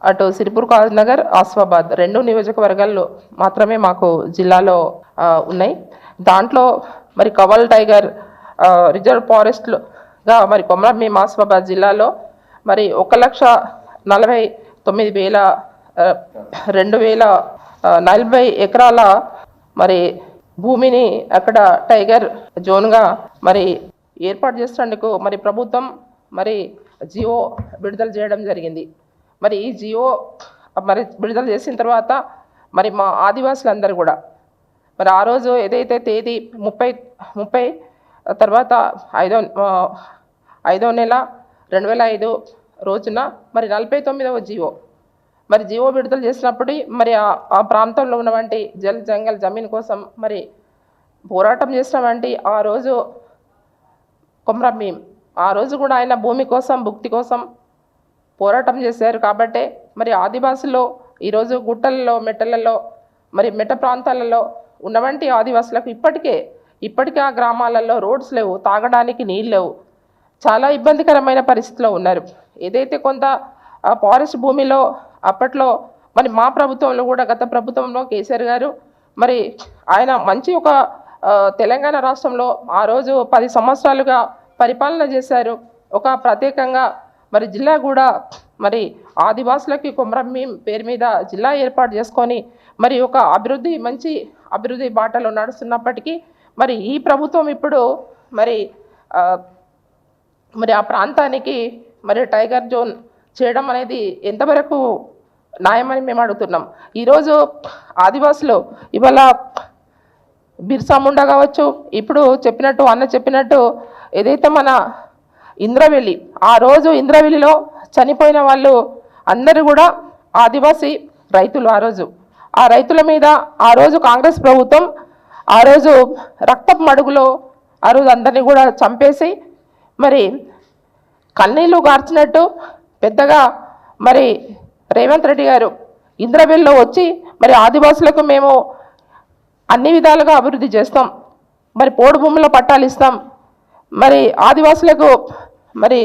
అటు సిరిపూర్ కాజ్నగర్, ఆసిఫాబాద్ 2 నియోజకవర్గాల్లో మాత్రమే మాకు జిల్లాలో ఉన్నాయి. దాంట్లో మరి కవల్ టైగర్ రిజర్వ్ ఫారెస్ట్లుగా మరి కొమరంభీం ఆసిఫాబాద్ జిల్లాలో మరి 1,49,240 ఎకరాల మరి భూమిని అక్కడ టైగర్ జోన్గా మరి ఏర్పాటు చేసేందుకు మరి ప్రభుత్వం మరి జియో విడుదల చేయడం జరిగింది. మరి ఈ జియో మరి విడుదల చేసిన తర్వాత మరి మా ఆదివాసులందరూ కూడా మరి ఆ రోజు ఏదైతే తేదీ 30 తర్వాత 5వ నెల 2005 రోజున మరి 49వ జియో మరి జియో విడుదల చేసినప్పుడు మరి ఆ ప్రాంతంలో ఉన్నటువంటి జంగల్ జమీన్ కోసం మరి పోరాటం చేసినటువంటి ఆ రోజు కొమరంభీం ఆ రోజు కూడా ఆయన భూమి కోసం భుక్తి కోసం పోరాటం చేశారు. కాబట్టే మరి ఆదివాసుల్లో ఈరోజు గుట్టలలో మెట్టలలో మరి మెట్ట ప్రాంతాలలో ఉన్నవంటి ఆదివాసులకు ఇప్పటికే ఆ గ్రామాలలో రోడ్స్ లేవు, తాగడానికి నీళ్ళు లేవు, చాలా ఇబ్బందికరమైన పరిస్థితిలో ఉన్నారు. ఏదైతే కొంత ఫారెస్ట్ భూమిలో అప్పట్లో మరి మా ప్రభుత్వంలో కూడా గత ప్రభుత్వంలో కేసీఆర్ గారు మరి ఆయన మంచి ఒక తెలంగాణ రాష్ట్రంలో ఆ రోజు 10 సంవత్సరాలుగా పరిపాలన చేశారు. ఒక ప్రత్యేకంగా మరి జిల్లా కూడా మరి ఆదివాసులకి కొమరంభీం పేరు మీద జిల్లా ఏర్పాటు చేసుకొని మరి ఒక మంచి అభివృద్ధి బాటలో నడుస్తున్నప్పటికీ మరి ఈ ప్రభుత్వం ఇప్పుడు మరి ఆ ప్రాంతానికి మరి టైగర్ జోన్ చేయడం అనేది ఎంతవరకు న్యాయమని మేము అడుగుతున్నాం. ఈరోజు ఆదివాసులు ఇవాళ బిర్సా ముండా కావచ్చు, ఇప్పుడు అన్న చెప్పినట్టు ఏదైతే మన ఇంద్రవెల్లి ఆ రోజు ఇంద్రవెల్లిలో చనిపోయిన వాళ్ళు అందరూ కూడా ఆదివాసీ రైతులు. ఆ రైతుల మీద ఆ రోజు కాంగ్రెస్ ప్రభుత్వం ఆ రోజు రక్తపు మడుగులో ఆ రోజు అందరినీ కూడా చంపేసి మరి కన్నీళ్ళు గార్చినట్టు పెద్దగా మరి రేవంత్ రెడ్డి గారు ఇంద్రవెల్లిలో వచ్చి మరి ఆదివాసులకు మేము అన్ని విధాలుగా అభివృద్ధి చేస్తాం, మరి పోడు భూముల పట్టాలు ఇస్తాం, మరి ఆదివాసులకు మరి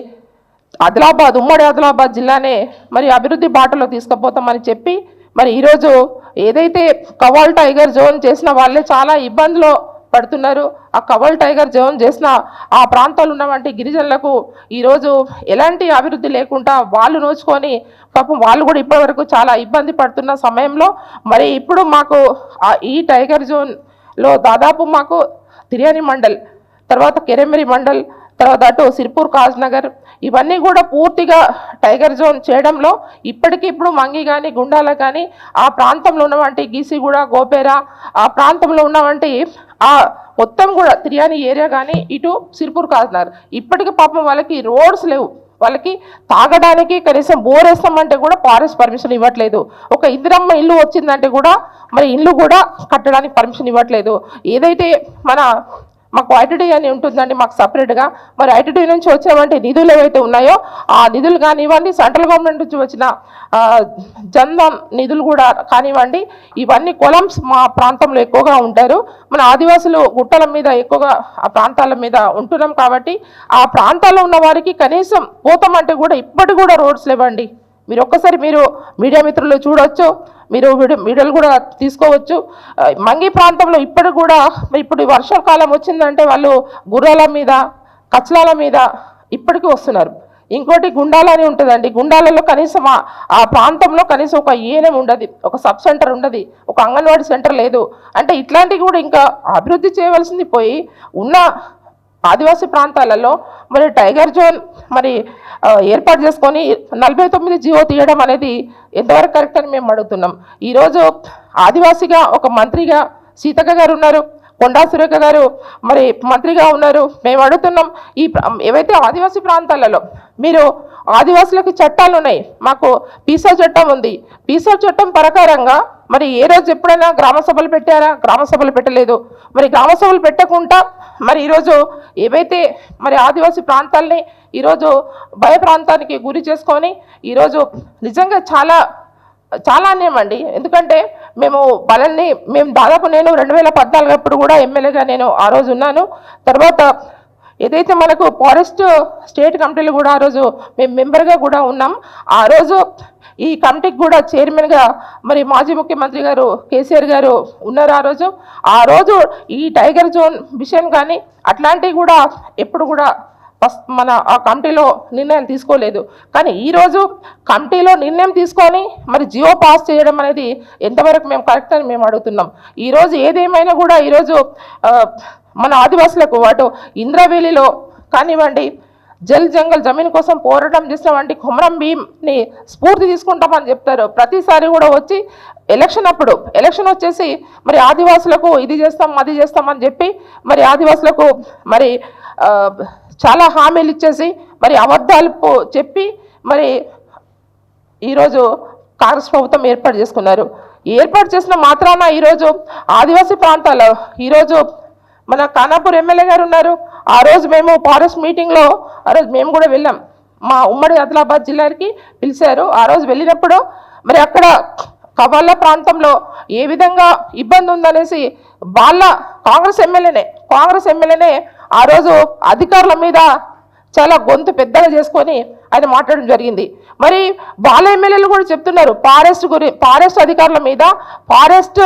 ఉమ్మడి ఆదిలాబాద్ జిల్లానే మరి అభివృద్ధి బాటలో తీసుకుపోతామని చెప్పి మరి ఈరోజు ఏదైతే కవల్ టైగర్ జోన్ చేసిన వాళ్ళే చాలా ఇబ్బందులు పడుతున్నారు. ఆ కవల్ టైగర్ జోన్ చేసిన ఆ ప్రాంతాలు ఉన్నటువంటి గిరిజనులకు ఈరోజు ఎలాంటి అభివృద్ధి లేకుండా వాళ్ళు నోచుకొని పాపం వాళ్ళు కూడా ఇప్పటివరకు చాలా ఇబ్బంది పడుతున్న సమయంలో మరి ఇప్పుడు మాకు ఈ టైగర్ జోన్లో దాదాపు మాకు తిర్యాని మండల్, తర్వాత కెరెమిరి మండల్, తర్వాత అటు సిరిపూర్ కాజ్నగర్ ఇవన్నీ కూడా పూర్తిగా టైగర్ జోన్ చేయడంలో ఇప్పుడు మంగి కానీ గుండాల కానీ ఆ ప్రాంతంలో ఉన్నవంటి గీసిగూడ, గోపేరా ఆ ప్రాంతంలో ఉన్నవంటి ఆ మొత్తం కూడా తిర్యాని ఏరియా కానీ ఇటు సిరిపూర్ కాజ్నగర్ ఇప్పటికీ పాపం వాళ్ళకి రోడ్స్ లేవు, వాళ్ళకి తాగడానికి కనీసం బోర్ వేస్తామంటే కూడా ఫారెస్ట్ పర్మిషన్ ఇవ్వట్లేదు. ఒక ఇందిరమ్మ ఇల్లు వచ్చిందంటే కూడా మరి ఇల్లు కూడా కట్టడానికి పర్మిషన్ ఇవ్వట్లేదు. ఏదైతే మాకు ఐటీడీ అని ఉంటుందండి మాకు సపరేట్గా, మరి ఐటీడీ నుంచి వచ్చినటువంటి నిధులు ఏవైతే ఉన్నాయో ఆ నిధులు కానివ్వండి, సెంట్రల్ గవర్నమెంట్ నుంచి వచ్చిన జన్ధన్ నిధులు కూడా కానివ్వండి, ఇవన్నీ కొలమ్స్ మా ప్రాంతంలో ఎక్కువగా ఉంటారు. మన ఆదివాసులు గుట్టల మీద ఎక్కువగా ఆ ప్రాంతాల మీద ఉంటున్నాం కాబట్టి ఆ ప్రాంతాల్లో ఉన్న వారికి కనీసం పోతామంటే కూడా ఇప్పటికి కూడా రోడ్స్ లేవండి. మీరు ఒక్కసారి మీడియా మిత్రులు చూడవచ్చు, మీరు వీడియోలు కూడా తీసుకోవచ్చు. మంగి ప్రాంతంలో ఇప్పటికి కూడా ఇప్పుడు వర్షాకాలం వచ్చిందంటే వాళ్ళు గుర్రాల మీద కచ్చలాల మీద ఇప్పటికీ వస్తున్నారు. ఇంకోటి గుండాల అని ఉంటుందండి, గుండాలలో కనీసం ఆ ప్రాంతంలో కనీసం ఒక ఏఎన్ఎం ఉండదు, ఒక సబ్ సెంటర్ ఉండదు, ఒక అంగన్వాడీ సెంటర్ లేదు. అంటే ఇట్లాంటివి కూడా ఇంకా అభివృద్ధి చేయవలసింది పోయి ఉన్న ఆదివాసీ ప్రాంతాలలో మరి టైగర్ జోన్ మరి ఏర్పాటు చేసుకొని 49 జియో తీయడం అనేది ఎంతవరకు కరెక్ట్ అని మేము అడుగుతున్నాం. ఈరోజు ఆదివాసీగా ఒక మంత్రిగా సీతక్క గారు ఉన్నారు, కొండా సురేఖ గారు మరి మంత్రిగా ఉన్నారు. మేము అడుగుతున్నాం, ఏవైతే ఆదివాసీ ప్రాంతాలలో మీరు ఆదివాసులకు చట్టాలు ఉన్నాయి, మాకు పీసా చట్టం ఉంది, పీసా చట్టం ప్రకారంగా మరి ఏ రోజు ఎప్పుడైనా గ్రామ సభలు పెట్టారా? గ్రామ సభలు పెట్టలేదు. మరి గ్రామ సభలు పెట్టకుండా మరి ఈరోజు ఏవైతే మరి ఆదివాసీ ప్రాంతాలని ఈరోజు భయ ప్రాంతానికి గురి చేసుకొని ఈరోజు నిజంగా చాలా చాలా అన్యాయం అండి. ఎందుకంటే మేము దాదాపు నేను 2014 అప్పుడు కూడా ఎమ్మెల్యేగా నేను ఆ రోజు ఉన్నాను. తర్వాత ఏదైతే మనకు ఫారెస్ట్ స్టేట్ కమిటీలు కూడా ఆ రోజు మేము మెంబర్గా కూడా ఉన్నాం. ఆ రోజు ఈ కమిటీకి కూడా చైర్మన్గా మరి మాజీ ముఖ్యమంత్రి గారు కేసీఆర్ గారు ఉన్నారు. ఆ రోజు ఈ టైగర్ జోన్ విషయం కానీ అట్లాంటివి కూడా ఎప్పుడు కూడా మన ఆ కమిటీలో నిర్ణయం తీసుకోలేదు. కానీ ఈరోజు కమిటీలో నిర్ణయం తీసుకొని మరి జియో పాస్ చేయడం అనేది ఎంతవరకు మేము కరెక్ట్ అని మేము అడుగుతున్నాం. ఈరోజు ఏదేమైనా కూడా ఈరోజు మన ఆదివాసులకు అటు ఇంద్రవేలిలో కానివ్వండి, జల్ జంగల్ జమీన్ కోసం పోరాటం చేసినటువంటి కొమరం భీంని స్ఫూర్తి తీసుకుంటామని చెప్తారు. ప్రతిసారి కూడా వచ్చి ఎలక్షన్ వచ్చేసి మరి ఆదివాసులకు ఇది చేస్తాం అది చేస్తామని చెప్పి మరి ఆదివాసులకు మరి చాలా హామీలు ఇచ్చేసి మరి అబద్ధాలు చెప్పి మరి ఈరోజు కాంగ్రెస్ ప్రభుత్వం ఏర్పాటు చేసిన మాత్రాన ఈరోజు ఆదివాసీ ప్రాంతాల్లో ఈరోజు మన ఖానాపూర్ ఎమ్మెల్యే గారు ఉన్నారు. ఆ రోజు మేము ఫారెస్ట్ మీటింగ్లో ఆ రోజు మేము కూడా వెళ్ళాం. మా ఉమ్మడి ఆదిలాబాద్ జిల్లాకి పిలిచారు. ఆ రోజు వెళ్ళినప్పుడు మరి అక్కడ కవాళ్ళ ప్రాంతంలో ఏ విధంగా ఇబ్బంది ఉందనేసి వాళ్ళ కాంగ్రెస్ ఎమ్మెల్యేనే ఆ రోజు అధికారుల మీద చాలా గొంతు పెద్దగా చేసుకొని ఆయన మాట్లాడడం జరిగింది. మరి వాళ్ళ ఎమ్మెల్యేలు కూడా చెప్తున్నారు ఫారెస్ట్ అధికారుల మీద, ఫారెస్ట్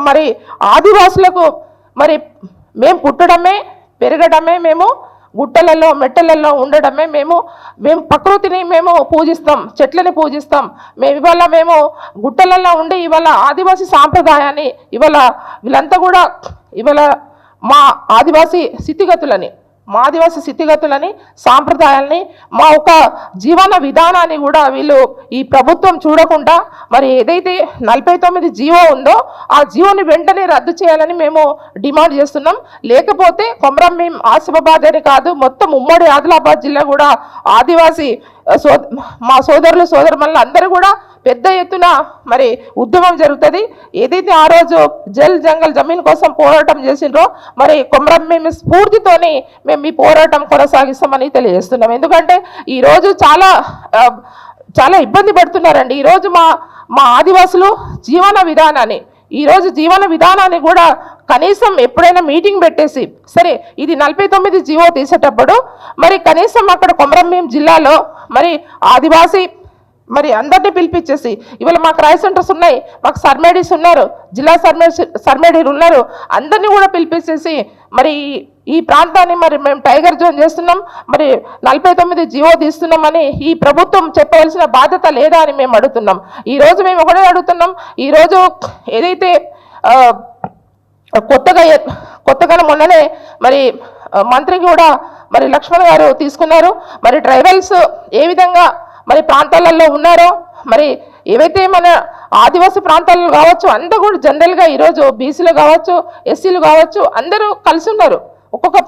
మరి ఆదివాసులకు మరి మేము పుట్టడమే పెరగడమే, మేము గుట్టలలో మెట్టలలో ఉండడమే, మేము ప్రకృతిని మేము పూజిస్తాం, చెట్లని పూజిస్తాం. మేము గుట్టలలో ఉండి ఇవాళ ఆదివాసీ సాంప్రదాయాన్ని వీళ్ళంతా కూడా మా ఆదివాసీ స్థితిగతులని సాంప్రదాయాల్ని మా ఒక జీవన విధానాన్ని కూడా వీళ్ళు ఈ ప్రభుత్వం చూడకుండా మరి ఏదైతే 49 జీవో ఉందో ఆ జీవోని వెంటనే రద్దు చేయాలని మేము డిమాండ్ చేస్తున్నాం. లేకపోతే కొమరం భీం ఆసిఫాబాద్ అని కాదు, మొత్తం ఉమ్మడి ఆదిలాబాద్ జిల్లా కూడా ఆదివాసీ మా సోదరుమణులు అందరూ కూడా పెద్ద ఎత్తున మరి ఉద్యమం జరుగుతుంది. ఏదైతే ఆ రోజు జల్ జంగల్ జమీన్ కోసం పోరాటం చేసిండ్రో మరి కొమరం భీం స్ఫూర్తితోని మేము ఈ పోరాటం కొనసాగిస్తామని తెలియజేస్తున్నాం. ఎందుకంటే ఈరోజు చాలా ఇబ్బంది పడుతున్నారండి. ఈరోజు మా ఆదివాసులు జీవన విధానాన్ని కూడా కనీసం ఎప్పుడైనా మీటింగ్ పెట్టేసి సరే ఇది 49 జీవో తీసేటప్పుడు మరి కనీసం అక్కడ కొమరం భీం జిల్లాలో మరి ఆదివాసీ మరి అందరినీ పిలిపించేసి ఇవాళ మాకు రాయ్ సెంటర్స్ ఉన్నాయి, మాకు సర్మేడీస్ ఉన్నారు, జిల్లా సర్మేడీలు ఉన్నారు, అందరినీ కూడా పిలిపించేసి మరి ఈ ప్రాంతాన్ని మరి మేము టైగర్ జోన్ చేస్తున్నాం, మరి 49 జీవో తీస్తున్నామని ఈ ప్రభుత్వం చెప్పవలసిన బాధ్యత లేదా అని మేము అడుగుతున్నాం. ఈరోజు మేము ఒకటే అడుగుతున్నాం. ఈరోజు ఏదైతే కొత్తగా మొన్ననే మరి మంత్రి కూడా మరి లక్ష్మణ్ గారు తీసుకున్నారు. మరి ట్రైబల్స్ ఏ విధంగా మరి ప్రాంతాలలో ఉన్నారో మరి ఏవైతే మన ఆదివాసీ ప్రాంతాలలో కావచ్చు అంతా కూడా జనరల్గా ఈరోజు బీసీలు కావచ్చు, ఎస్సీలు కావచ్చు అందరూ కలిసి ఉన్నారు. ఒక్కొక్క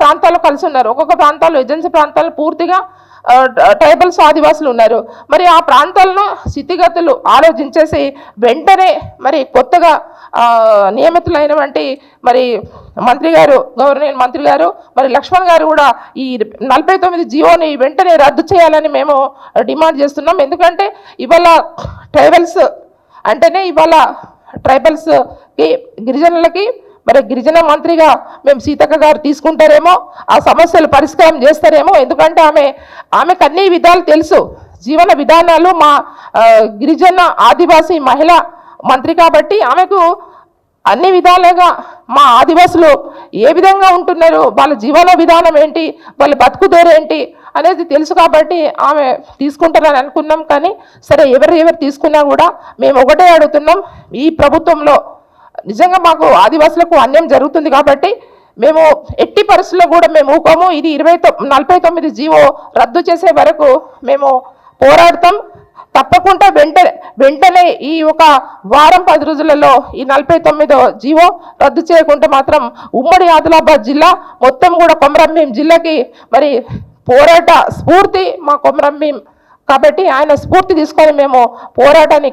ప్రాంతాల్లో ఏజెన్సీ ప్రాంతాలు పూర్తిగా ట్రైబల్స్ ఆదివాసులు ఉన్నారు. మరి ఆ ప్రాంతాలను స్థితిగతులు ఆలోచించేసి వెంటనే మరి కొత్తగా నియమితులైనటువంటి మరి గవర్నర్ మంత్రి గారు మరి లక్ష్మణ్ గారు కూడా ఈ 49 జీవోని వెంటనే రద్దు చేయాలని మేము డిమాండ్ చేస్తున్నాం. ఎందుకంటే ఇవాళ ట్రైబల్స్ అంటేనే ట్రైబల్స్కి గిరిజనులకి మరి గిరిజన మంత్రిగా మేము సీతక్క గారు తీసుకుంటారేమో, ఆ సమస్యలు పరిష్కారం చేస్తారేమో. ఎందుకంటే ఆమెకు అన్ని విధాలు తెలుసు, జీవన విధానాలు మా గిరిజన ఆదివాసీ మహిళ మంత్రి కాబట్టి ఆమెకు అన్ని విధాలుగా మా ఆదివాసులు ఏ విధంగా ఉంటున్నారు, వాళ్ళ జీవన విధానం ఏంటి, వాళ్ళ బతుకుదేరేంటి అనేది తెలుసు కాబట్టి ఆమె తీసుకుంటారని అనుకున్నాం. కానీ సరే ఎవరు తీసుకున్నా కూడా మేము ఒకటే అడుగుతున్నాం, ఈ ప్రభుత్వంలో నిజంగా మాకు ఆదివాసులకు అన్యాయం జరుగుతుంది కాబట్టి మేము ఎట్టి పరిస్థితుల్లో కూడా మేము ఊకోము. ఇది 49 జీవో రద్దు చేసే వరకు మేము పోరాడతాం. తప్పకుండా వెంటనే ఈ ఒక వారం 10 రోజులలో ఈ 49వ జీవో రద్దు చేయకుంటే మాత్రం ఉమ్మడి ఆదిలాబాద్ జిల్లా మొత్తం కూడా కొమరం భీం జిల్లాకి మరి పోరాట స్ఫూర్తి మా కొమరం భీం కాబట్టి ఆయన స్ఫూర్తి తీసుకొని మేము పోరాటాన్ని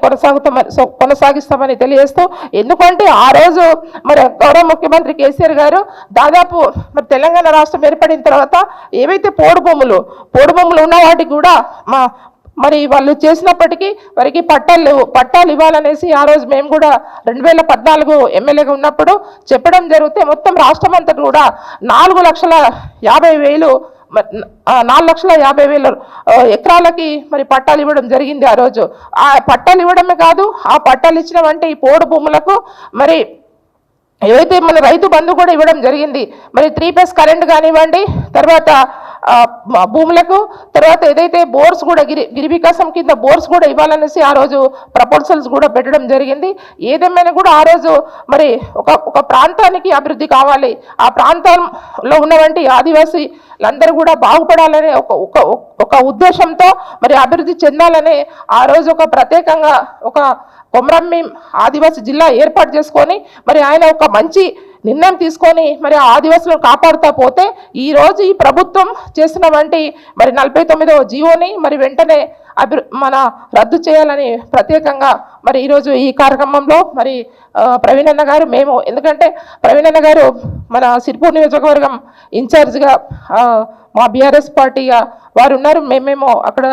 కొనసాగిస్తామని తెలియజేస్తూ, ఎందుకంటే ఆ రోజు మరి గౌరవ ముఖ్యమంత్రి కేసీఆర్ గారు దాదాపు మరి తెలంగాణ రాష్ట్రం ఏర్పడిన తర్వాత ఏవైతే పోడు భూములు ఉన్న వాటికి కూడా మరి వాళ్ళు చేసినప్పటికీ వారికి పట్టాలు ఇవ్వాలనేసి ఆ రోజు మేము కూడా 2014 ఎమ్మెల్యేగా ఉన్నప్పుడు చెప్పడం జరిగితే మొత్తం రాష్ట్రం అంతా కూడా 4,50,000 4,50,000 ఎకరాలకి మరి పట్టాలు ఇవ్వడం జరిగింది ఆ రోజు. ఆ పట్టాలు ఇవ్వడమే కాదు, ఆ పట్టాలు ఇచ్చినవంటే ఈ పోడు భూములకు మరి ఏవైతే మన రైతు బంధు కూడా ఇవ్వడం జరిగింది. మరి 3 ఫేజ్ కరెంట్ కానివ్వండి, తర్వాత భూములకు, తర్వాత ఏదైతే బోర్స్ కూడా గిరి వికాసం కింద బోర్స్ కూడా ఇవ్వాలనేసి ఆ రోజు ప్రపోజల్స్ కూడా పెట్టడం జరిగింది. ఏదేమైనా కూడా ఆ రోజు మరి ఒక ప్రాంతానికి అభివృద్ధి కావాలి, ఆ ప్రాంతంలో ఉన్నటువంటి ఆదివాసీలందరూ కూడా బాగుపడాలనే ఒక ఉద్దేశంతో మరి అభివృద్ధి చెందాలనే ఆ రోజు ఒక ప్రత్యేకంగా ఒక కొమరంభీం ఆదివాసీ జిల్లా ఏర్పాటు చేసుకొని మరి ఆయన ఒక మంచి నిర్ణయం తీసుకొని మరి ఆ ఆదివాసులను కాపాడుతూ పోతే ఈరోజు ఈ ప్రభుత్వం చేసినటువంటి మరి 49వ జీవోని మరి వెంటనే మన రద్దు చేయాలని ప్రత్యేకంగా మరి ఈరోజు ఈ కార్యక్రమంలో మరి ప్రవీణ్ అన్న గారు మేము, ఎందుకంటే ప్రవీణ్ అన్న గారు మన సిర్పూర్ నియోజకవర్గం ఇన్ఛార్జ్గా మా బీఆర్ఎస్ పార్టీగా వారు ఉన్నారు, మేమేమో అక్కడ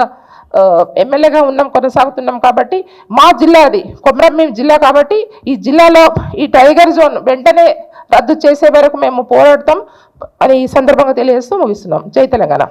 ఎమ్మెల్యేగా కొనసాగుతున్నాం. కాబట్టి మా జిల్లా అది కొమరంభీం జిల్లా, కాబట్టి ఈ జిల్లాలో ఈ టైగర్ జోన్ వెంటనే రద్దు చేసే వరకు మేము పోరాడతాం అని ఈ సందర్భంగా తెలియజేస్తూ ముగిస్తున్నాం. జై తెలంగాణ.